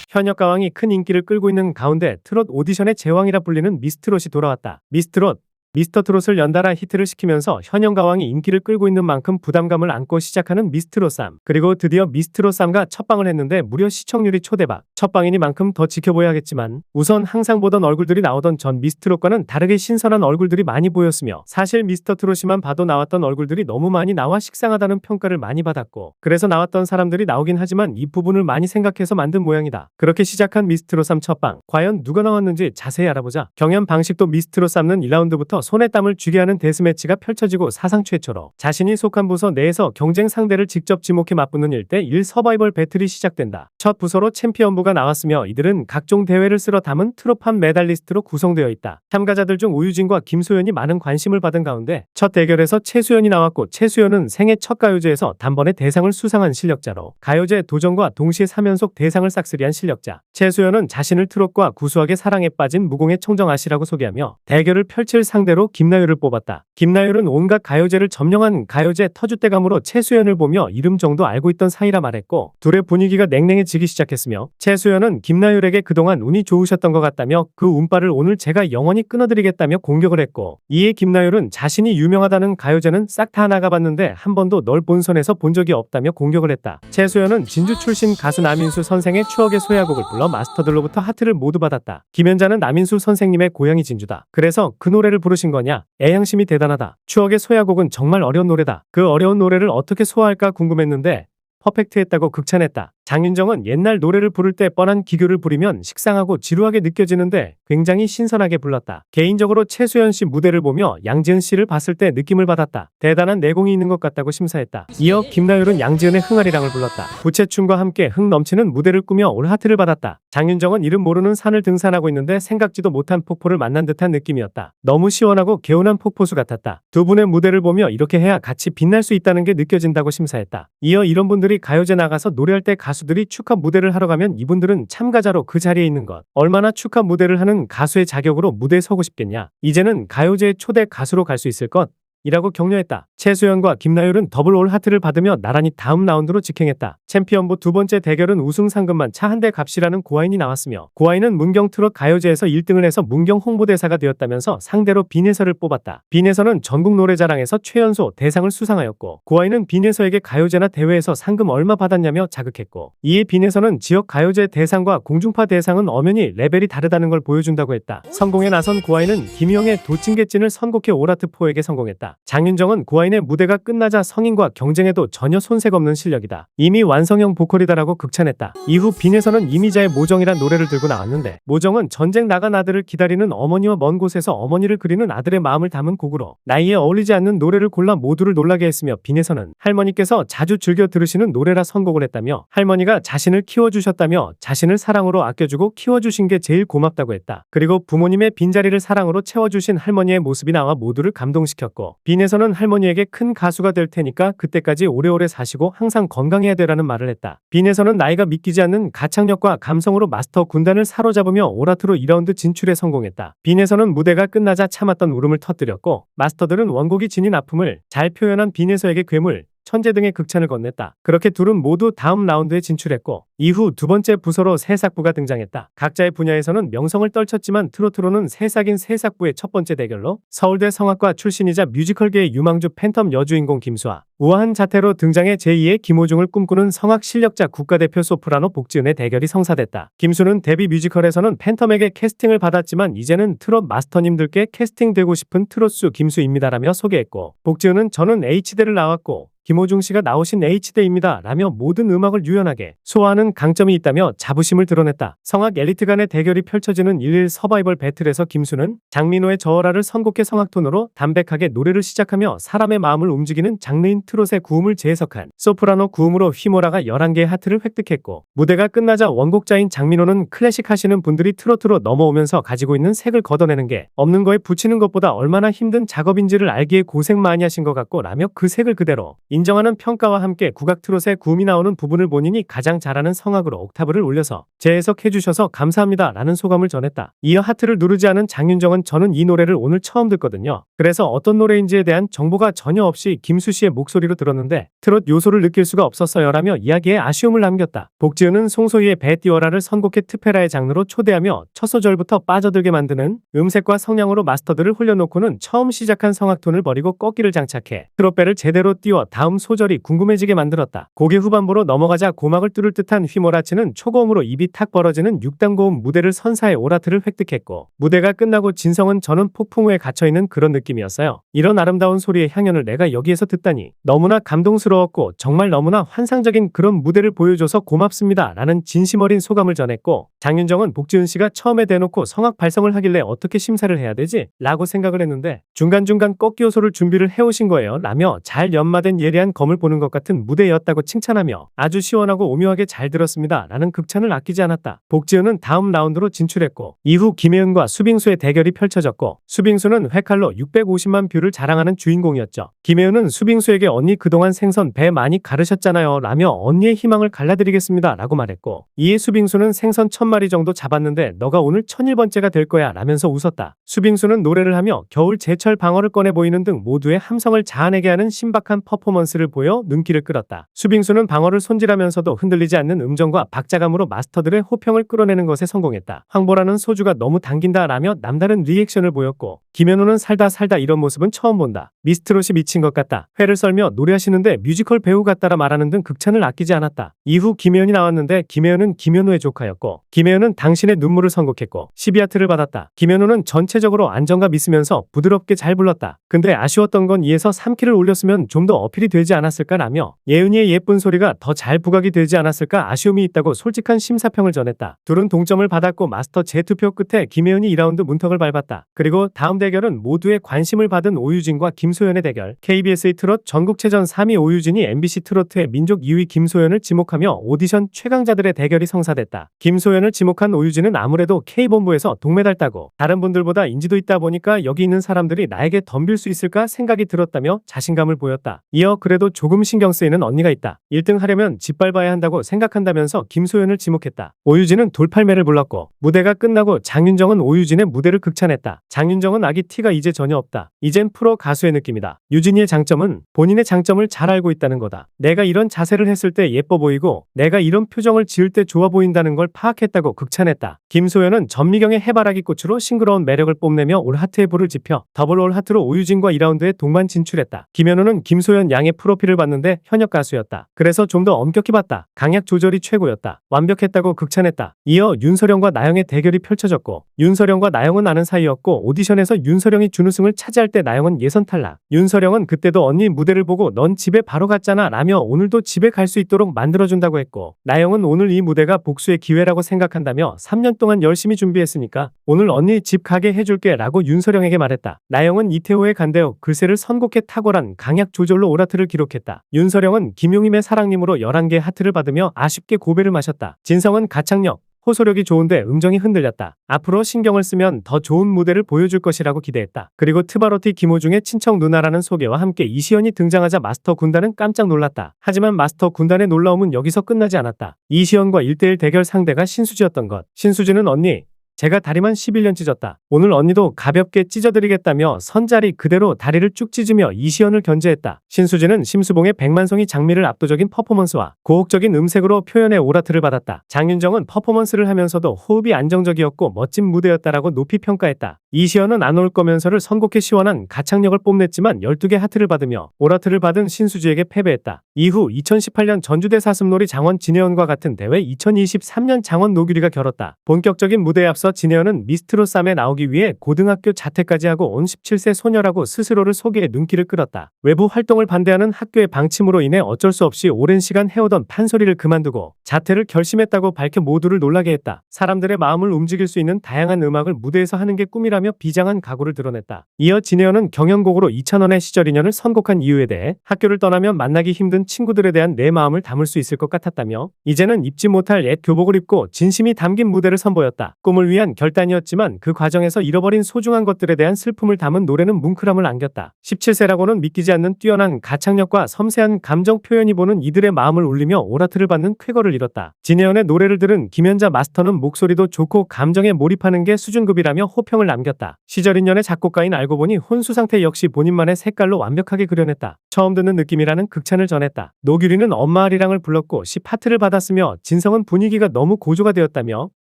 현역 가왕이 큰 인기를 끌고 있는 가운데 트롯 오디션의 제왕이라 불리는 미스트롯이 돌아왔다. 미스트롯, 미스터트롯을 연달아 히트를 시키면서 현역 가왕이 인기를 끌고 있는 만큼 부담감을 안고 시작하는 미스트롯 쌈. 그리고 드디어 미스트롯 쌈과 첫방을 했는데 무려 시청률이 초대박. 첫방이니만큼 더 지켜보야겠지만 우선 항상 보던 얼굴들이 나오던 전 미스트롯과는 다르게 신선한 얼굴들이 많이 보였으며 사실 미스터트롯이만 봐도 나왔던 얼굴들이 너무 많이 나와 식상하다는 평가를 많이 받았고 그래서 나왔던 사람들이 나오긴 하지만 이 부분을 많이 생각해서 만든 모양이다. 그렇게 시작한 미스트롯 쌈 첫방. 과연 누가 나왔는지 자세히 알아보자. 경연 방식도 미스트롯 쌈는 1라운드부터 손에 땀을 쥐게 하는 데스매치가 펼쳐지고 사상 최초로 자신이 속한 부서 내에서 경쟁 상대를 직접 지목해 맞붙는 1대1 서바이벌 배틀이 시작된다. 첫 부서로 챔피언부가 나왔으며 이들은 각종 대회를 쓸어 담은 트롯판 메달리스트로 구성되어 있다. 참가자들 중 우유진과 김소연이 많은 관심을 받은 가운데 첫 대결에서 최수연이 나왔고 최수연은 생애 첫 가요제에서 단번에 대상을 수상한 실력자로 가요제 도전과 동시에 3연속 대상을 싹쓸이한 실력자. 최수연은 자신을 트롯과 구수하게 사랑에 빠진 무공의 청정아씨라고 소개하며 대결을 펼칠 상대로 김나율을 뽑았다. 김나율은 온갖 가요제를 점령한 가요제 터줏대감으로 최수연을 보며 이름 정도 알고 있던 사이라 말했고 둘의 분위기가 냉랭해지기 시작했으며 최수연은 김나율에게 그동안 운이 좋으셨던 것 같다며 그 운빨을 오늘 제가 영원히 끊어드리겠다며 공격을 했고 이에 김나율은 자신이 유명하다는 가요제는 싹 다 나가봤는데 한 번도 널 본선에서 본 적이 없다며 공격을 했다. 최수연은 진주 출신 가수 남인수 선생의 추억의 소야곡을 불러 마스터들로부터 하트를 모두 받았다. 김연자는 남인수 선생님의 고향이 진주다. 그래서 그 노래를 부르신 거냐? 애양심이 대단하다. 추억의 소야곡은 정말 어려운 노래다. 그 어려운 노래를 어떻게 소화할까 궁금했는데 퍼펙트했다고 극찬했다. 장윤정은 옛날 노래를 부를 때 뻔한 기교를 부리면 식상하고 지루하게 느껴지는데 굉장히 신선하게 불렀다. 개인적으로 최수연 씨 무대를 보며 양지은 씨를 봤을 때 느낌을 받았다. 대단한 내공이 있는 것 같다고 심사했다. 이어 김나율은 양지은의 흥아리랑을 불렀다. 부채춤과 함께 흥 넘치는 무대를 꾸며 올 하트를 받았다. 장윤정은 이름 모르는 산을 등산하고 있는데 생각지도 못한 폭포를 만난 듯한 느낌이었다. 너무 시원하고 개운한 폭포수 같았다. 두 분의 무대를 보며 이렇게 해야 같이 빛날 수 있다는 게 느껴진다고 심사했다. 이어 이런 분들이 가요제 나가서 노래할 때 가수들이 축하 무대를 하러 가면 이분들은 참가자로 그 자리에 있는 것. 얼마나 축하 무대를 하는 가수의 자격으로 무대에 서고 싶겠냐. 이제는 가요제의 초대 가수로 갈 수 있을 것. 이라고 격려했다. 최수연과 김나율은 더블 올 하트를 받으며 나란히 다음 라운드로 직행했다. 챔피언부 두 번째 대결은 우승 상금만 차 한 대 값이라는 고아인이 나왔으며 고아인은 문경 트롯 가요제에서 1등을 해서 문경 홍보대사가 되었다면서 상대로 빈혜서를 뽑았다. 빈혜서는 전국 노래자랑에서 최연소 대상을 수상하였고 고아인은 빈혜서에게 가요제나 대회에서 상금 얼마 받았냐며 자극했고 이에 빈혜서는 지역 가요제 대상과 공중파 대상은 엄연히 레벨이 다르다는 걸 보여준다고 했다. 성공에 나선 고아인은 김희영의 도찐개찐을 선곡해 오라트포에게 성공했다. 장윤정은 고아인의 무대가 끝나자 성인과 경쟁해도 전혀 손색 없는 실력이다. 이미 완성형 보컬이다라고 극찬했다. 이후 빈에서는 이미자의 모정이란 노래를 들고 나왔는데 모정은 전쟁 나간 아들을 기다리는 어머니와 먼 곳에서 어머니를 그리는 아들의 마음을 담은 곡으로 나이에 어울리지 않는 노래를 골라 모두를 놀라게 했으며 빈에서는 할머니께서 자주 즐겨 들으시는 노래라 선곡을 했다며 할머니가 자신을 키워주셨다며 자신을 사랑으로 아껴주고 키워주신 게 제일 고맙다고 했다. 그리고 부모님의 빈자리를 사랑으로 채워주신 할머니의 모습이 나와 모두를 감동시켰고 빈에서는 할머니에게 큰 가수가 될 테니까 그때까지 오래오래 사시고 항상 건강해야 되라는 말을 했다. 빈에서는 나이가 믿기지 않는 가창력과 감성으로 마스터 군단을 사로잡으며 오라트로 2라운드 진출에 성공했다. 빈에서는 무대가 끝나자 참았던 울음을 터뜨렸고 마스터들은 원곡이 지닌 아픔을 잘 표현한 빈에서에게 괴물, 천재 등의 극찬을 건넸다. 그렇게 둘은 모두 다음 라운드에 진출했고 이후 두 번째 부서로 새싹부가 등장했다. 각자의 분야에서는 명성을 떨쳤지만 트로트로는 새싹인 새싹부의 첫 번째 대결로 서울대 성악과 출신이자 뮤지컬계의 유망주 팬텀 여주인공 김수아, 우아한 자태로 등장해 제2의 김호중을 꿈꾸는 성악 실력자 국가대표 소프라노 복지은의 대결이 성사됐다. 김수는 데뷔 뮤지컬에서는 팬텀에게 캐스팅을 받았지만 이제는 트롯 마스터님들께 캐스팅되고 싶은 트롯수 김수입니다라며 소개했고 복지은은 저는 H대를 나왔고 김호중 씨가 나오신 H대입니다 라며 모든 음악을 유연하게 소화하는 강점이 있다며 자부심을 드러냈다. 성악 엘리트 간의 대결이 펼쳐지는 1일 서바이벌 배틀에서 김수는 장민호의 저어라를 선곡해 성악톤으로 담백하게 노래를 시작하며 사람의 마음을 움직이는 장르인 트롯의 구음을 재해석한 소프라노 구음으로 휘몰아가 11개의 하트를 획득했고 무대가 끝나자 원곡자인 장민호는 클래식 하시는 분들이 트로트로 넘어오면서 가지고 있는 색을 걷어내는 게 없는 거에 붙이는 것보다 얼마나 힘든 작업인지를 알기에 고생 많이 하신 것 같고 라며 그 색을 그대로 인정하는 평가와 함께 국악 트롯의 구음이 나오는 부분을 본인이 가장 잘하는 성악으로 옥타브를 올려서 재해석해 주셔서 감사합니다 라는 소감을 전했다. 이어 하트를 누르지 않은 장윤정은 저는 이 노래를 오늘 처음 듣거든요. 그래서 어떤 노래인지에 대한 정보가 전혀 없이 김수 씨의 목소리로 들었는데 트롯 요소를 느낄 수가 없었어요 라며 이야기에 아쉬움을 남겼다. 복지은은 송소희의 배 띄워라를 선곡해 트페라의 장르로 초대하며 첫 소절부터 빠져들게 만드는 음색과 성량으로 마스터들을 홀려놓고는 처음 시작한 성악톤을 버리고 꺾기를 장착해 트롯배를 제대로 띄워 다음 소절이 궁금해지게 만들었다. 곡의 후반부로 넘어가자 고막을 뚫을 듯한 휘몰아치는 초고음으로 입이 탁 벌어지는 6단 고음 무대를 선사해 오라트를 획득했고 무대가 끝나고 진성은 저는 폭풍우에 갇혀있는 그런 느낌이었어요. 이런 아름다운 소리의 향연을 내가 여기에서 듣다니 너무나 감동스러웠고 정말 너무나 환상적인 그런 무대를 보여줘서 고맙습니다 라는 진심 어린 소감을 전했고 장윤정은 복지은 씨가 처음에 대놓고 성악 발성을 하길래 어떻게 심사를 해야 되지? 라고 생각을 했는데 중간중간 꺾기 요소를 준비를 해오신 거예요 라며 잘 연마된 예리한 검을 보는 것 같은 무대였다고 칭찬하며 아주 시원하고 오묘하게 잘 들었습니다 라는 극찬을 아끼지 않았다. 복지은은 다음 라운드로 진출했고 이후 김혜은과 수빙수의 대결이 펼쳐졌고 수빙수는 회칼로 650만 뷰를 자랑하는 주인공이었죠. 김혜은은 수빙수에게 언니 그동안 생선 배 많이 가르셨잖아요 라며 언니의 희망을 갈라드리겠습니다 라고 말했고 이에 수빙수는 생선 1000마리 정도 잡았는데 너가 오늘 1001번째가 될 거야 라면서 웃었다. 수빙수는 노래를 하며 겨울 제철 방어를 꺼내 보이는 등 모두의 함성을 자아내게 하는 신박한 퍼포먼스를 보여 눈길을 끌었다. 수빙수는 방어를 손질하면서도 흔들리지 않는 음정과 박자감으로 마스터들의 호평을 끌어내는 것에 성공했다. 황보라는 소주가 너무 당긴다 라며 남다른 리액션을 보였고 김현우는 살다 이런 모습은 처음 본다. 미스트롯이 미친 것 같다. 회를 썰며 노래하시는데 뮤지컬 배우 같다라 말하는 등 극찬을 아끼지 않았다. 이후 김혜은이 나왔는데 김혜은은 김현우의 조카였고 김혜은은 당신의 눈물을 선곡했고 12하트를 받았다. 김현우는 전체적으로 안정감 있으면서 부드럽게 잘 불렀다. 근데 아쉬웠던 건 2에서 3키를 올렸으면 좀 더 어필이 되지 않았을까라며 예은이의 예쁜 소리가 더 잘 부각이 되지 않았을까 아쉬움이 있다고 솔직한 심사평을 전했다. 둘은 동점을 받았고 마스터 재투표 끝에 김혜은이 2라운드 문턱을 밟았다. 그리고 다음 대결은 모두의 관심을 받은 오유진과 김소연의 대결. KBS의 트롯 전국체전 3위 오유진이 MBC 트로트의 민족 2위 김소연을 지목하며 오디션 최강자들의 대결이 성사됐다. 김소연을 지목한 오유진은 아무래도 K본부에서 동메달 따고 다른 분들보다 인지도 있다 보니까 여기 있는 사람들이 나에게 덤빌 수 있을까 생각이 들었다며 자신감을 보였다. 이어 그래도 조금 신경 쓰이는 언니가 있다. 1등 하려면 짓밟아야 한다고 생각한다면서 김소연을 지목했다. 오유진은 돌팔매를 불렀고 무대가 끝나고 장윤정은 오유진의 무대를 극찬했다. 장윤정은 아기 티가 이제 전혀 없다. 이젠 프로 가수의 느낌이다. 유진이의 장점은 본인의 장점을 잘 알고 있다는 거다. 내가 이런 자세를 했을 때 예뻐 보이고 내가 이런 표정을 지을 때 좋아 보인다는 걸 파악했다고 극찬했다. 김소연은 전미경의 해바라기 꽃으로 싱그러운 매력을 뽐내며 올 하트의 불을 지펴 더블 올 하트로 오유진과 2라운드에 동반 진출했다. 김현우는 김소연 양의 프로필을 봤는데 현역 가수였다. 그래서 좀 더 엄격히 봤다. 강약 조절이 최고였다. 완벽했다고 극찬했다. 이어 윤서령과 나영의 대결이 펼쳐졌고 윤서령과 나영은 아는 사이였고 오디션에서 윤서령이 준우승을 차지할 때 나영은 예선 탈락. 윤서령은 그때도 언니 무대를 보고 넌 집에 바로 갔잖아 라며 오늘도 집에 갈 수 있도록 만들어준다고 했고 나영은 오늘 이 무대가 복수의 기회라고 생각한다며 3년 동안 열심히 준비했으니까 오늘 언니 집 가게 해줄게 라고 윤서령에게 말했다. 나영은 이태호의 간대옥 글쎄를 선곡해 탁월한 강약 조절로 오라트를 기록했다. 윤서령은 김용임의 사랑님으로 11개 하트를 받으며 아쉽게 고배를 마셨다. 진성은 가창력, 호소력이 좋은데 음정이 흔들렸다. 앞으로 신경을 쓰면 더 좋은 무대를 보여줄 것이라고 기대했다. 그리고 트바로티 김호중의 친척 누나라는 소개와 함께 이시연이 등장하자 마스터 군단은 깜짝 놀랐다. 하지만 마스터 군단의 놀라움은 여기서 끝나지 않았다. 이시연과 1대1 대결 상대가 신수지였던 것. 신수지는 언니, 제가 다리만 11년 찢었다. 오늘 언니도 가볍게 찢어드리겠다며 선자리 그대로 다리를 쭉 찢으며 이시연을 견제했다. 신수진은 심수봉의 백만송이 장미를 압도적인 퍼포먼스와 고혹적인 음색으로 표현해 오라트를 받았다. 장윤정은 퍼포먼스를 하면서도 호흡이 안정적이었고 멋진 무대였다라고 높이 평가했다. 이시연은 안 올 거면서를 선곡해 시원한 가창력을 뽐냈지만 12개 하트를 받으며 오라트를 받은 신수지에게 패배했다. 이후 2018년 전주대 사슴놀이 장원 진혜원과 같은 대회 2023년 장원 노규리가 겨뤘다. 본격적인 무대에 앞서 진혜원은 미스트롯 3에 나오기 위해 고등학교 자퇴까지 하고 온 17세 소녀라고 스스로를 소개해 눈길을 끌었다. 외부 활동을 반대하는 학교의 방침으로 인해 어쩔 수 없이 오랜 시간 해오던 판소리를 그만두고 자퇴를 결심했다고 밝혀 모두를 놀라게 했다. 사람들의 마음을 움직일 수 있는 다양한 음악을 무대에서 하는 게 꿈이라 포기하며 비장한 각오를 드러냈다. 이어 진혜연은 경영곡으로 2000년의 시절 인연을 선곡한 이유에 대해 학교를 떠나면 만나기 힘든 친구들에 대한 내 마음을 담을 수 있을 것 같았다며 이제는 입지 못할 옛 교복을 입고 진심이 담긴 무대를 선보였다. 꿈을 위한 결단이었지만 그 과정에서 잃어버린 소중한 것들에 대한 슬픔을 담은 노래는 뭉클함을 안겼다. 17세라고는 믿기지 않는 뛰어난 가창력과 섬세한 감정 표현이 보는 이들의 마음을 울리며 오라트를 받는 쾌거를 이뤘다. 진혜연의 노래를 들은 김연자 마스터는 목소리도 좋고 감정에 몰입하는 게 수준급이라며 호평을 남겼다. 시절 인연의 작곡가인 알고 보니 혼수 상태 역시 본인만의 색깔로 완벽하게 그려냈다. 처음 듣는 느낌이라는 극찬을 전했다. 노규리는 엄마 아리랑을 불렀고 시 파트를 받았으며 진성은 분위기가 너무 고조가 되었다며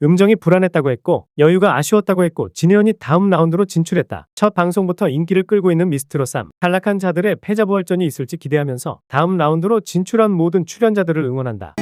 음정이 불안했다고 했고 여유가 아쉬웠다고 했고 진혜연이 다음 라운드로 진출했다. 첫 방송부터 인기를 끌고 있는 미스트롯 3. 탈락한 자들의 패자부활전이 있을지 기대하면서 다음 라운드로 진출한 모든 출연자들을 응원한다.